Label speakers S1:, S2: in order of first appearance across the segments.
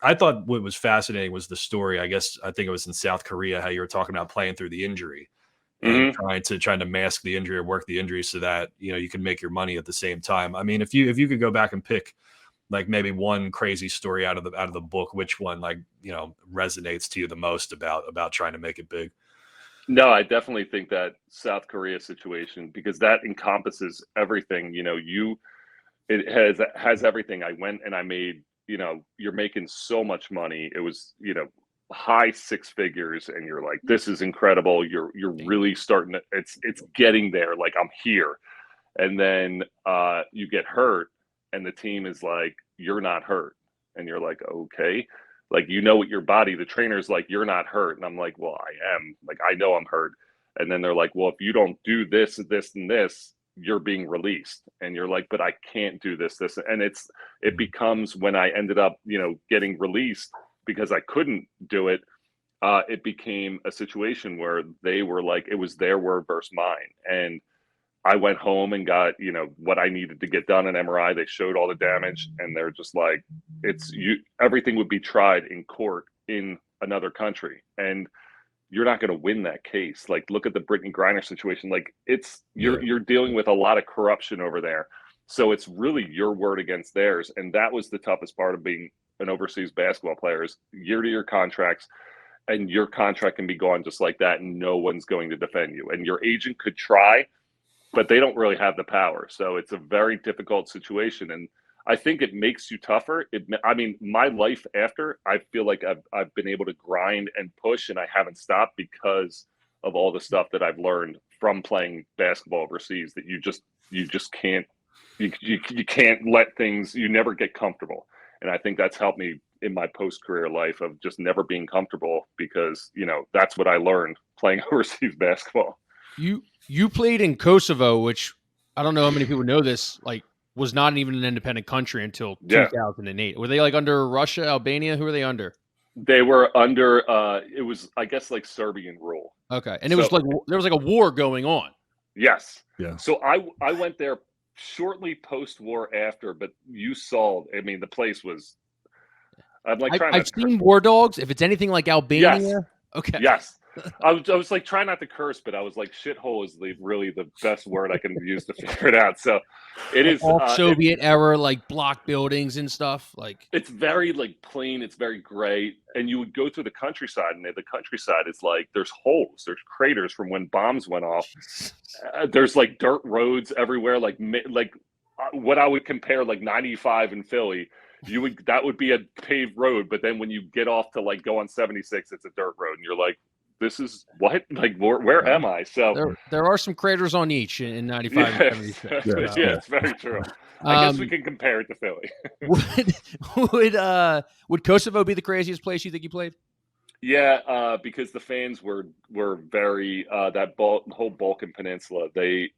S1: I thought what was fascinating was the story. I think it was in South Korea how you were talking about playing through the injury and
S2: Mm-hmm.
S1: trying to mask the injury or work the injury so that you can make your money at the same time. I mean, if you could go back and pick like maybe one crazy story out of the book, which one resonates to you the most about trying to make it big?
S2: No, I definitely think that South Korea situation, because that encompasses everything. It has everything. I went and I made, you're making so much money. It was, high six figures, and you're like, this is incredible. You're really starting to, it's getting there. Like, I'm here. And then you get hurt, and the team is like, you're not hurt. And you're like, okay. Like, what your body, the trainer's like, you're not hurt. And I'm like, well, I am. Like, I know I'm hurt. And then they're like, well, if you don't do this, this, and this, you're being released. And you're like, but I can't do this, this. And it becomes, when I ended up, getting released because I couldn't do it, it became a situation where they were like, it was their word versus mine. And I went home and got, what I needed to get done, an MRI. They showed all the damage, and they're just like, everything would be tried in court in another country. And you're not going to win that case. Like, look at the Brittany Griner situation. Like, you're dealing with a lot of corruption over there. So it's really your word against theirs. And that was the toughest part of being an overseas basketball player, is year-to-year contracts, and your contract can be gone just like that, and no one's going to defend you. And your agent could try, but they don't really have the power. So it's a very difficult situation. And I think it makes you tougher. My life after, I feel like I've been able to grind and push, and I haven't stopped because of all the stuff that I've learned from playing basketball overseas, that you just can't, you can't let things, you never get comfortable. And I think that's helped me in my post-career life, of just never being comfortable, because, that's what I learned playing overseas basketball.
S3: You played in Kosovo, which I don't know how many people know this, like, was not even an independent country until 2008. Were they like under Russia, Albania? Who were they under?
S2: They were under, it was, I guess, like Serbian rule.
S3: Okay. And it was like, there was like a war going on.
S2: Yes.
S1: Yeah.
S2: So I went there shortly post-war after, but you saw, the place was,
S3: I've seen War Dogs. If it's anything like Albania.
S2: Yes.
S3: Okay.
S2: Yes. I was like, trying not to curse, but I was like, shithole is really the best word I can use to figure it out. So it is
S3: Soviet era, like block buildings and stuff. Like,
S2: it's very like plain. It's very gray. And you would go through the countryside, and the countryside is like, there's holes, there's craters from when bombs went off. There's like dirt roads everywhere. Like what I would compare like 95 in Philly. That would be a paved road. But then when you get off to like go on 76, it's a dirt road. And you're like, this is what? Like, where am I? So
S3: there are some craters on each in 95 and 76.
S2: Yeah, it's very true. I guess we can compare it to
S3: Philly. Would Kosovo be the craziest place you think you played?
S2: Yeah, because the fans were very whole Balkan Peninsula. The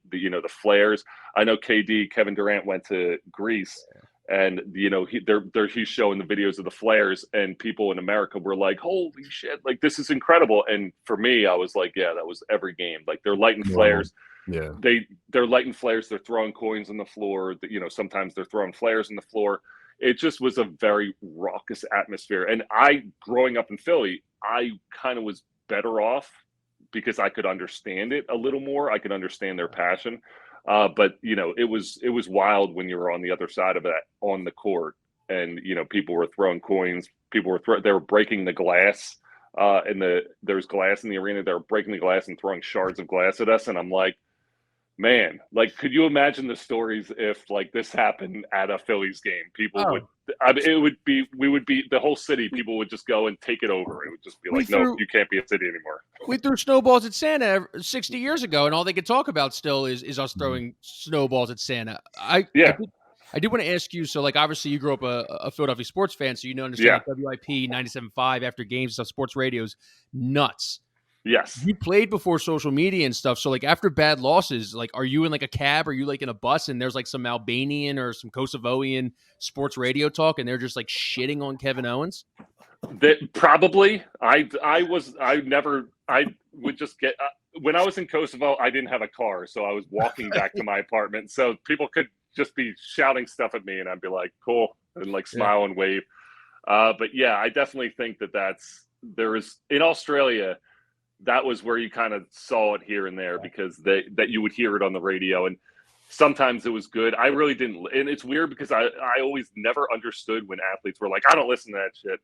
S2: flares. I know Kevin Durant went to Greece. And he's showing the videos of the flares, and people in America were like, "Holy shit! Like, this is incredible!" And for me, I was like, "Yeah, that was every game. Like, they're lighting flares.
S1: Yeah,
S2: they're lighting flares. They're throwing coins on the floor. Sometimes they're throwing flares on the floor. It just was a very raucous atmosphere. And growing up in Philly, I kind of was better off because I could understand it a little more. I could understand their passion. But it was wild when you were on the other side of that on the court, and people were throwing coins. They were breaking the glass, there's glass in the arena. They were breaking the glass and throwing shards of glass at us, and I'm like, man, like, could you imagine the stories if like this happened at a Phillies game? People would. We would be the whole city. People would just go and take it over. It would just be like, no, you can't be a city anymore.
S3: We threw snowballs at Santa 60 years ago, and all they could talk about still is us throwing snowballs at Santa. I do want to ask you. So, like, obviously, you grew up a Philadelphia sports fan, so understand WIP 97.5 after games stuff. Sports radio's nuts.
S2: Yes.
S3: You played before social media and stuff. So, like, after bad losses, like, are you in like a cab? Are you like in a bus and there's like some Albanian or some Kosovoian sports radio talk, and they're just like shitting on Kevin Owens?
S2: Probably. I would just get when I was in Kosovo, I didn't have a car, so I was walking back to my apartment. So people could just be shouting stuff at me, and I'd be like, cool, and like smile and wave. But yeah, I definitely think there is in Australia. That was where you kind of saw it here and there because that you would hear it on the radio, and sometimes it was good. I really didn't, and it's weird because I always never understood when athletes were like, I don't listen to that shit.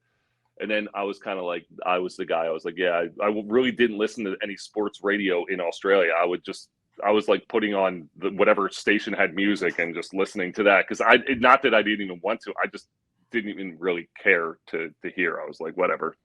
S2: And then I was kind of like, I was the guy. I was like, yeah, I really didn't listen to any sports radio in Australia. I was like putting on whatever station had music and just listening to that because not that I didn't even want to. I just didn't even really care to hear. I was like, whatever.